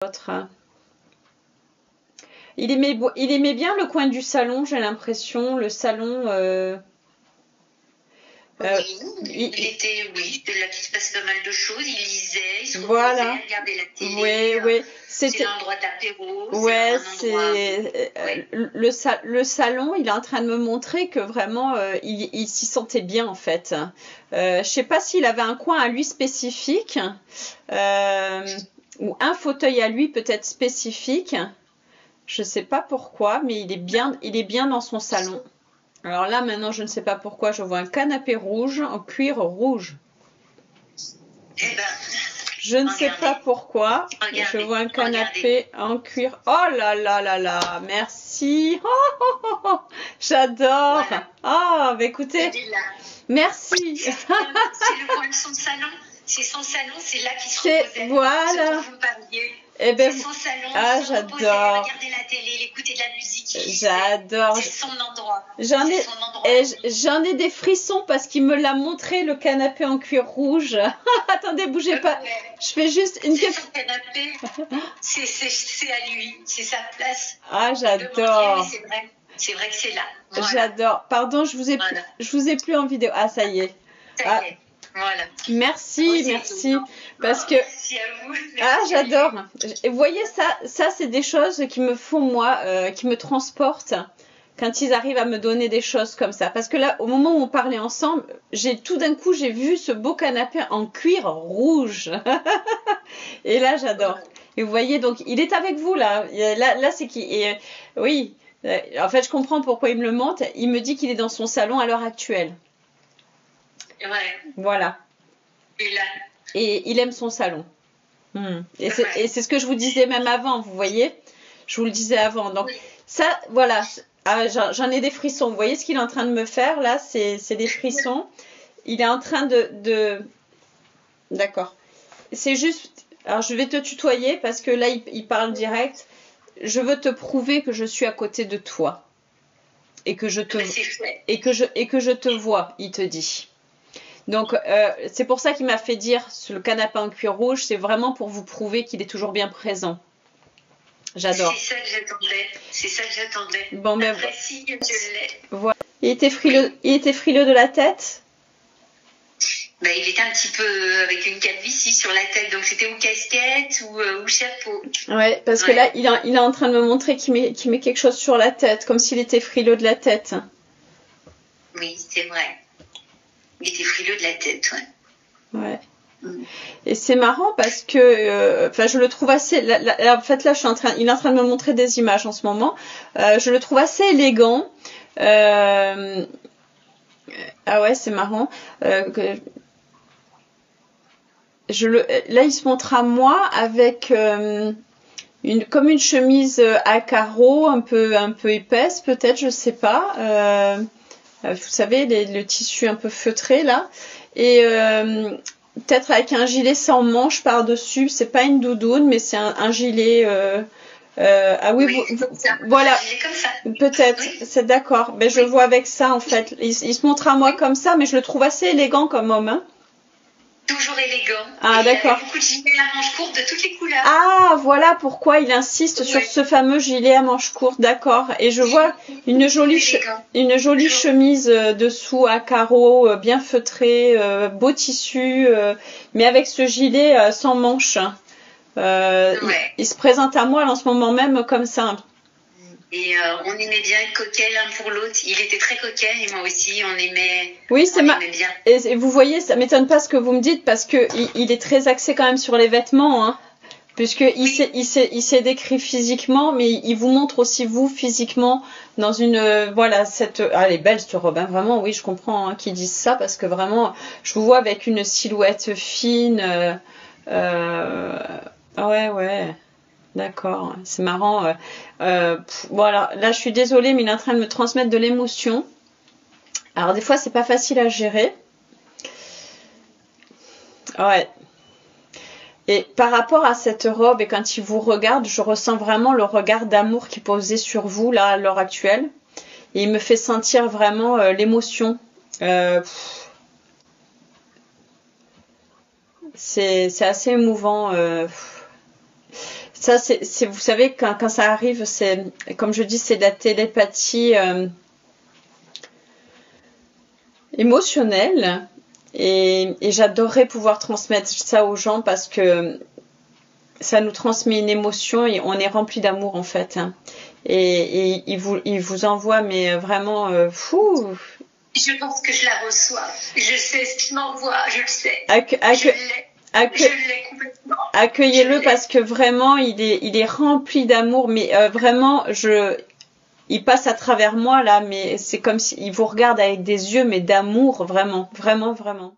Autre. Il aimait bien le coin du salon, j'ai l'impression. Le salon. Oui, oui, là il se passe pas mal de choses. Il lisait, il se reposait, Voilà. il regardait la télé. Oui. C'est l'endroit d'apéro. Ouais, Ouais. le salon, il est en train de me montrer que vraiment, il s'y sentait bien en fait. Je sais pas s'il avait un coin à lui spécifique, ou un fauteuil à lui peut-être spécifique. Je sais pas pourquoi, mais il est bien dans son salon. Alors là, maintenant, je ne sais pas pourquoi, je vois un canapé rouge en cuir rouge. Eh ben, Je ne sais pas pourquoi, mais je vois un canapé en cuir. Oh là là là là, merci. Oh, j'adore. Voilà. Ah, bah écoutez, merci. C'est le coin de son salon. C'est son salon, c'est là qu'il se reposait. Voilà. Ce dont vous parliez. Eh ben, c'est son salon, ah, il se reposait, j'adore. regardait la télé, il écoutait de la musique. J'adore. C'est son endroit. J'en ai des frissons parce qu'il me l'a montré, le canapé en cuir rouge. Attendez, bougez pas. Je fais juste une question. Son canapé, c'est à lui, c'est sa place. Ah, j'adore. C'est vrai que c'est là. Voilà. J'adore. Pardon, je vous ai plus en vidéo. Ah, ça y est. Ça y est. Voilà. Merci. Parce que. Merci à vous. Ah, j'adore. Vous voyez, ça c'est des choses qui me font, moi, qui me transportent quand ils arrivent à me donner des choses comme ça. Parce que là, au moment où on parlait ensemble, tout d'un coup, j'ai vu ce beau canapé en cuir rouge. Et là, j'adore. Et vous voyez, donc, il est avec vous, là. Là, c'est qui? Et oui. En fait, je comprends pourquoi il me le montre. Il me dit qu'il est dans son salon à l'heure actuelle. Ouais. Voilà. Et il aime son salon. Et c'est ce que je vous disais même avant, vous voyez. Je vous le disais avant. Donc, ça, voilà. Ah, j'en ai des frissons. Vous voyez ce qu'il est en train de me faire, là? C'est des frissons. Il est en train de... D'accord. C'est juste... Alors, je vais te tutoyer parce que là, il parle direct. Je veux te prouver que je suis à côté de toi. Et que je te vois, il te dit. Donc, c'est pour ça qu'il m'a fait dire sur le canapé en cuir rouge, c'est vraiment pour vous prouver qu'il est toujours bien présent. J'adore. C'est ça que j'attendais. Bon, ben, après, si je l'ai. Voilà. Il était frileux de la tête? Ben, il était un petit peu avec une calvitie sur la tête, donc c'était ou casquette ou chapeau. Ouais, parce que là, il est en train de me montrer qu'il met quelque chose sur la tête, comme s'il était frileux de la tête. Oui, c'est vrai. Il était frileux de la tête, ouais. Et c'est marrant parce que, je le trouve assez. En fait, là, il est en train de me montrer des images en ce moment. Je le trouve assez élégant. Ah ouais, c'est marrant. Là, il se montre à moi avec comme une chemise à carreaux, un peu épaisse, peut-être, je sais pas. Vous savez, le tissu un peu feutré là, et peut-être avec un gilet sans manches par-dessus. C'est pas une doudoune, mais c'est un gilet. Ah oui, voilà. Peut-être, oui. C'est d'accord. Mais je le vois avec ça en fait. Il se montre à moi comme ça, mais je le trouve assez élégant comme homme. Hein. Toujours élégant. Ah, d'accord. Il y a beaucoup de gilets à manches courtes de toutes les couleurs. Ah, voilà pourquoi il insiste sur ce fameux gilet à manches courtes, d'accord. Et je vois une jolie chemise dessous à carreaux, bien feutrée, beau tissu, mais avec ce gilet sans manches. Il se présente à moi en ce moment même comme ça. Et on aimait bien être coquets l'un pour l'autre. Il était très coquet et moi aussi, on aimait. Oui, aimait bien. Et vous voyez, ça m'étonne pas ce que vous me dites parce que il est très axé quand même sur les vêtements, hein, puisque il s'est décrit physiquement, mais il vous montre aussi vous physiquement dans une voilà elle est belle cette robe, hein, vraiment. Oui, je comprends hein, qu'ils disent ça parce que vraiment, je vous vois avec une silhouette fine. Ouais. D'accord, c'est marrant. Voilà, là je suis désolée, mais il est en train de me transmettre de l'émotion. Alors des fois c'est pas facile à gérer. Ouais. Et par rapport à cette robe et quand il vous regarde, je ressens vraiment le regard d'amour qui posait sur vous là à l'heure actuelle. Et il me fait sentir vraiment l'émotion. C'est assez émouvant. Ça, vous savez, quand ça arrive, c'est, comme je dis, c'est de la télépathie émotionnelle. Et j'adorerais pouvoir transmettre ça aux gens parce que ça nous transmet une émotion et on est rempli d'amour en fait. Hein. Et il vous envoie, mais vraiment fou. Je pense que je la reçois. Je sais ce qu'il m'envoie, je le sais. Je l'ai complètement. Accueillez-le parce que vraiment, il est rempli d'amour, mais vraiment, il passe à travers moi là, mais c'est comme s'il vous regarde avec des yeux, mais d'amour, vraiment, vraiment, vraiment.